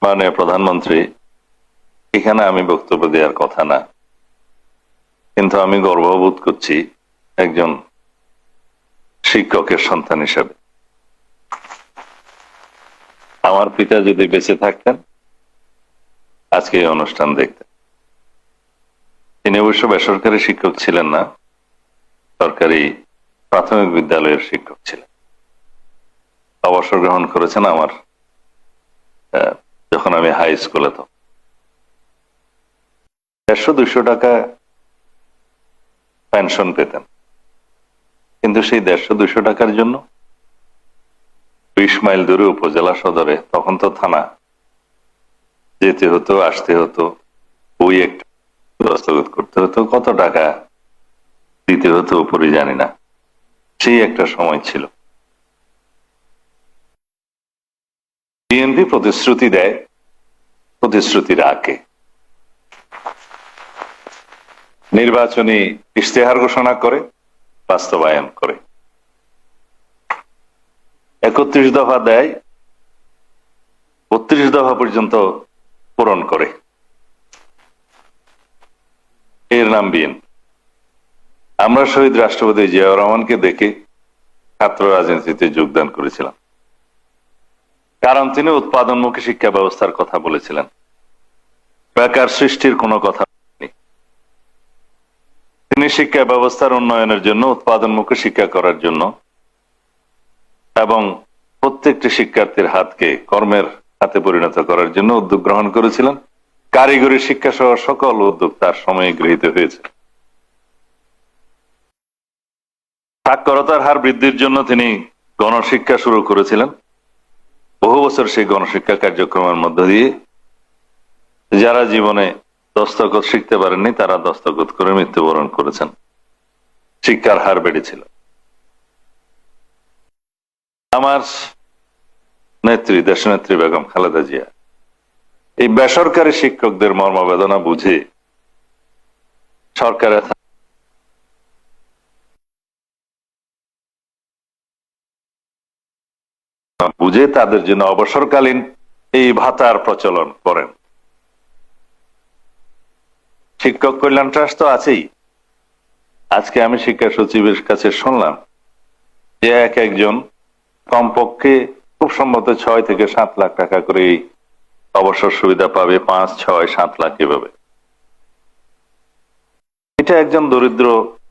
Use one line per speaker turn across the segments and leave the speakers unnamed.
মাননীয় প্রধানমন্ত্রী, এখানে আমি বক্তব্য দেওয়ার কথা না, কিন্তু আমি গর্ববোধ করছি একজন শিক্ষকের সন্তান হিসেবে। আমার পিতা যদি বেঁচে থাকতেন আজকে এই অনুষ্ঠান দেখতেন। তিনি অবশ্য বেসরকারি শিক্ষক ছিলেন না, সরকারি প্রাথমিক বিদ্যালয়ের শিক্ষক ছিলেন। অবসর গ্রহণ করেছেন আমার যখন আমি হাই স্কুলে। তো 150-200 টাকা পেনশন পেতেন, কিন্তু সেই 150-200 টাকার জন্য 20 মাইল দূরে উপজেলা সদরে, তখন তো থানা, যেতে হতো, আসতে হতো, ওই একটা দস্তখত করতে হতো, কত টাকা দিতে হতো উপরে জানি না। সেই একটা সময় ছিল। বিএনপি প্রতিশ্রুতি দেয়, প্রতিশ্রুতি রাখে, নির্বাচনী ইশতেহার ঘোষণা করে, বাস্তবায়ন করে। 31 দফা দেয়, 32 দফা পর্যন্ত পূরণ করে। এর নাম বিএনপি। আমরা শহীদ রাষ্ট্রপতি জিয়াউর রহমানকে দেখে ছাত্র রাজনীতিতে যোগদান করেছিলাম, কারণ তিনি উৎপাদনমুখী শিক্ষা ব্যবস্থার কথা বলেছিলেন, বেকার সৃষ্টির কোনো কথা নেই। তিনি শিক্ষা ব্যবস্থার উন্নয়নের জন্য, উৎপাদনমুখী শিক্ষা করার জন্য এবং প্রত্যেকটি শিক্ষার্থীর হাতকে কর্মের হাতে পরিণত করার জন্য উদ্যোগ গ্রহণ করেছিলেন। কারিগরি শিক্ষা সহ সকল উদ্যোগ তার সময়ে গৃহীত হয়েছে। সাক্ষরতার হার বৃদ্ধির জন্য তিনি গণশিক্ষা শুরু করেছিলেন। বহু বছর সেই গণশিক্ষা কার্যক্রমের মধ্য দিয়ে যারা জীবনে দস্তখত শিখতে পারেননি তারা দস্তখত করে মৃত্যুবরণ করেছেন। শিক্ষার হার বেড়েছিল। আমার নেত্রী, দেশনেত্রী বেগম খালেদা জিয়া এই বেসরকারি শিক্ষকদের মর্মবেদনা বুঝে সরকারের বুঝে তাদের জন্য অবসরকালীন এই ভাতার প্রচলন করেন। শিক্ষক কল্যাণ ট্রাস্ট তো আছেই। আজকে আমি শিক্ষা সচিবের কাছে শুনলাম যে একজন কমপক্ষে খুব সম্ভবত 6 থেকে 7 লাখ টাকা করে এই অবসর সুবিধা পাবে। 5, 6, 7 লাখ এভাবে। এটা একজন দরিদ্র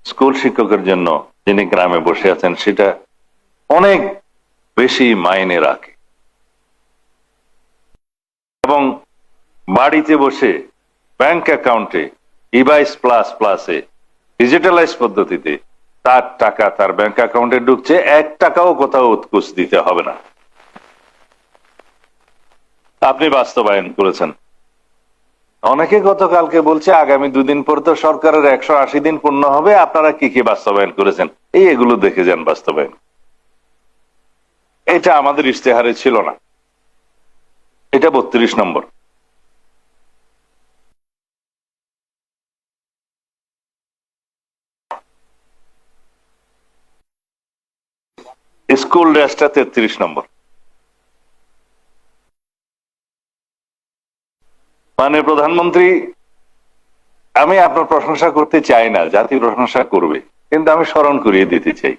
স্কুল শিক্ষকের জন্য, যিনি গ্রামে বসে আছেন, সেটা অনেক বেশি মাইনে রাখে। এবং বাড়িতে বসে ব্যাংক অ্যাকাউন্টে ইভাইস প্লাস প্লাসে ডিজিটালাইজ পদ্ধতিতে তার টাকা তার ব্যাংক অ্যাকাউন্টে ঢুকছে, 1 টাকাও কোথাও উৎকুচ দিতে হবে না। আপনি বাস্তবায়ন করেছেন। অনেকে গতকালকে বলছে আগামী 2 দিন পর তো সরকারের 180 দিন পূর্ণ হবে, আপনারা কি কি বাস্তবায়ন করেছেন এগুলো দেখে যান বাস্তবায়ন। এটা আমাদের ইশতেহারে ছিল না, এটা 32 নম্বর। স্কুল ড্রেসটা 33 নম্বর। মানে প্রধানমন্ত্রী, আমি আপনার প্রশংসা করতে চাই না, জাতি প্রশংসা করবে, কিন্তু আমি স্মরণ করিয়ে দিতে চাই,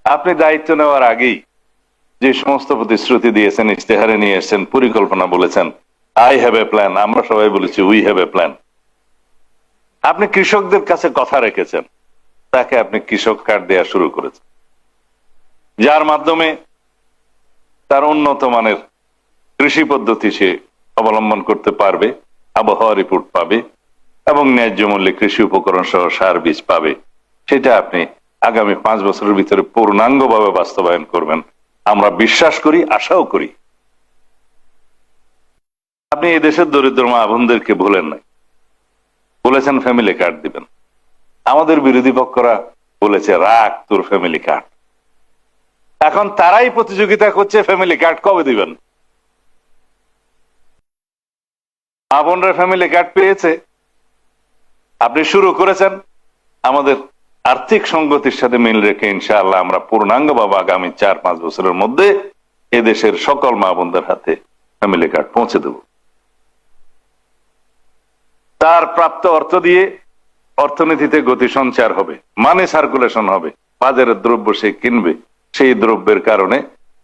আপনি দায়িত্ব নেওয়ার আগেই যে সমস্ত প্রতিশ্রুতি দিয়েছেন, ইশতেহারে নিয়ে এসেছেন, পরিকল্পনা বলেছেন, আই হ্যাভ এ প্ল্যান, আমরা সবাই বলেছি উই হ্যাভ এ প্ল্যান। আপনি কৃষকদের কাছে কথা রেখেছেন, তাকে আপনি কৃষক কার্ড দেওয়া শুরু করেছেন, যার মাধ্যমে তার উন্নত মানের কৃষি পদ্ধতি সে অবলম্বন করতে পারবে, আবহাওয়া রিপোর্ট পাবে এবং ন্যায্য মূল্যে কৃষি উপকরণ সহ সার বীজ পাবে। সেটা আপনি আগামী 5 বছরের ভিতরে পূর্ণাঙ্গভাবে বাস্তবায়ন করবেন, আমরা বিশ্বাস করি, আশাও করি। আপনি এই দেশের দরিদ্র মা বোনদেরকে ভুলেন নাই, বলেছেন ফ্যামিলি কার্ড দিবেন। আমাদের বিরোধী পক্ষরা বলেছে রাখ তোর ফ্যামিলি কার্ড। এখন তারাই প্রতিযোগিতা করছে ফ্যামিলি কার্ড কবে দিবেন। মা বোনরা ফ্যামিলি কার্ড পেয়েছে, আপনি শুরু করেছেন। আমাদের আর্থিক সংগতির সাথে মিল রেখে ইনশাআল্লাহ আমরা পূর্ণাঙ্গভাবে আগামী 4-5 বছরের মধ্যে এদেশের সকল মা বোনদের হাতে ফ্যামিলি কার্ড পৌঁছে দেব। তার প্রাপ্ত অর্থ দিয়ে অর্থনীতিতে গতি সঞ্চার হবে, মানি সার্কুলেশন হবে, বাজারের দ্রব্য সে কিনবে, সেই দ্রব্যের কারণে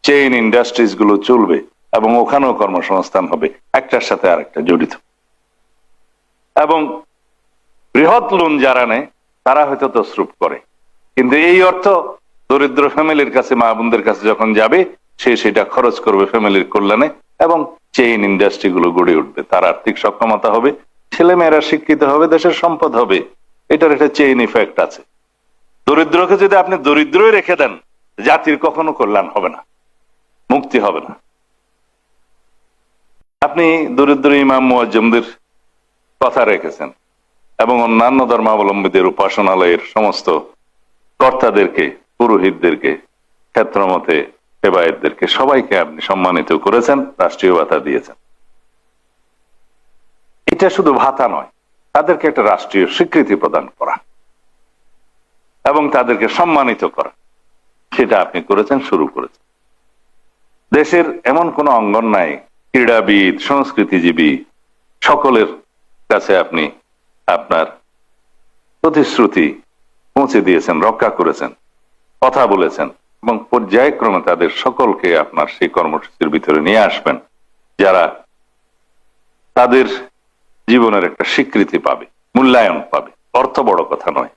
চেইন ইন্ডাস্ট্রিজ গুলো চলবে এবং ওখানেও কর্মসংস্থান হবে, একটার সাথে আরেকটা জড়িত। এবং বৃহৎ লোন যারা নেয় তারা হয়তো তসরুপ করে, কিন্তু এই অর্থ দরিদ্র ফ্যামিলির কাছে, মা বোনদের কাছে যখন যাবে, সে সেটা খরচ করবে ফ্যামিলির কল্যাণে এবং চেইন ইন্ডাস্ট্রি গুলো গড়ে উঠবে, তার আর্থিক সক্ষমতা হবে, ছেলে মেয়েরা শিক্ষিত হবে, দেশের সম্পদ হবে। এটার একটা চেইন ইফেক্ট আছে। দরিদ্রকে যদি আপনি দরিদ্রই রেখে দেন, জাতির কখনো কল্যাণ হবে না, মুক্তি হবে না। আপনি দরিদ্র ইমাম মুয়াজ্জিমদের কথা রেখেছেন এবং অন্যান্য ধর্মাবলম্বীদের উপাসনালয়ের সমস্ত কর্তাদেরকে, পুরোহিতদেরকে, ক্ষেত্রমতে সেবায়েতদেরকে সবাইকে আপনি সম্মানিত করেছেন, রাষ্ট্রীয় ভাতা দিয়েছেন। এটা শুধু ভাতা নয়, তাদেরকে একটা রাষ্ট্রীয় স্বীকৃতি প্রদান করা এবং তাদেরকে সম্মানিত করা, সেটা আপনি করেছেন, শুরু করেছেন। দেশের এমন কোন অঙ্গন নাই, ক্রীড়াবিদ, সংস্কৃতিজীবী সকলের কাছে আপনি আপনার প্রতিশ্রুতি পৌঁছে দিয়েছেন, রক্ষা করেছেন, কথা বলেছেন এবং পর্যায়ক্রমে তাদের সকলকে আপনার সেই কর্মসূচির ভিতরে নিয়ে আসবেন, যারা তাদের জীবনের একটা স্বীকৃতি পাবে, মূল্যায়ন পাবে। অর্থ বড় কথা নয়।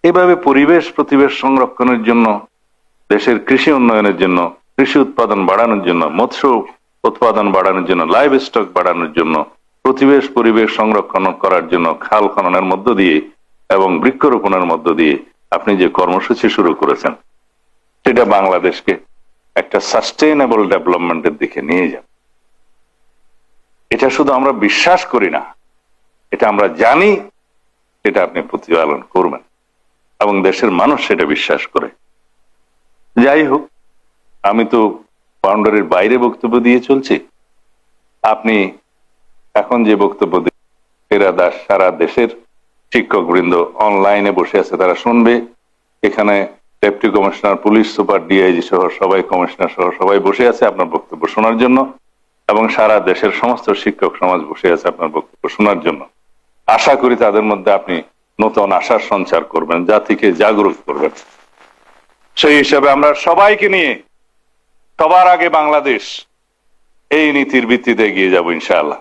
এভাবে পরিবেশ প্রতিবেশ সংরক্ষণের জন্য, দেশের কৃষি উন্নয়নের জন্য, কৃষি উৎপাদন বাড়ানোর জন্য, মৎস্য উৎপাদন বাড়ানোর জন্য, লাইভ স্টক বাড়ানোর জন্য, প্রতিবেশ পরিবেশ সংরক্ষণ করার জন্য খাল খননের মধ্য দিয়ে এবং বৃক্ষরোপণের মধ্য দিয়ে আপনি যে কর্মসূচি শুরু করেছেন, সেটা বাংলাদেশকে একটা সাস্টেইনেবল ডেভেলপমেন্টের দিকে নিয়ে যাবে। এটা শুধু আমরা বিশ্বাস করি না, এটা আমরা জানি, সেটা আপনি প্রতিপালন করবেন এবং দেশের মানুষ সেটা বিশ্বাস করে। যাই হোক, আমি তো বাউন্ডারির বাইরে বক্তব্য দিয়ে চলছি। আপনি এখন যে বক্তব্য দাস, সারা দেশের শিক্ষক বৃন্দ অনলাইনে বসে আছে, তারা শুনবে। এখানে deputy commissioner, police super, DIG সহ সবাই, কমিশনার সহ সবাই বসে আছে আপনার বক্তব্য শোনার জন্য এবং সারা দেশের সমস্ত শিক্ষক সমাজ বসে আছে আপনার বক্তব্য শোনার জন্য। আশা করি তাদের মধ্যে আপনি নতুন আশার সঞ্চার করবেন, জাতিকে জাগরুক করবেন। সেই হিসাবে আমরা সবাইকে নিয়ে সবার আগে বাংলাদেশ এই নীতির ভিত্তিতে এগিয়ে যাব ইনশাআল্লাহ।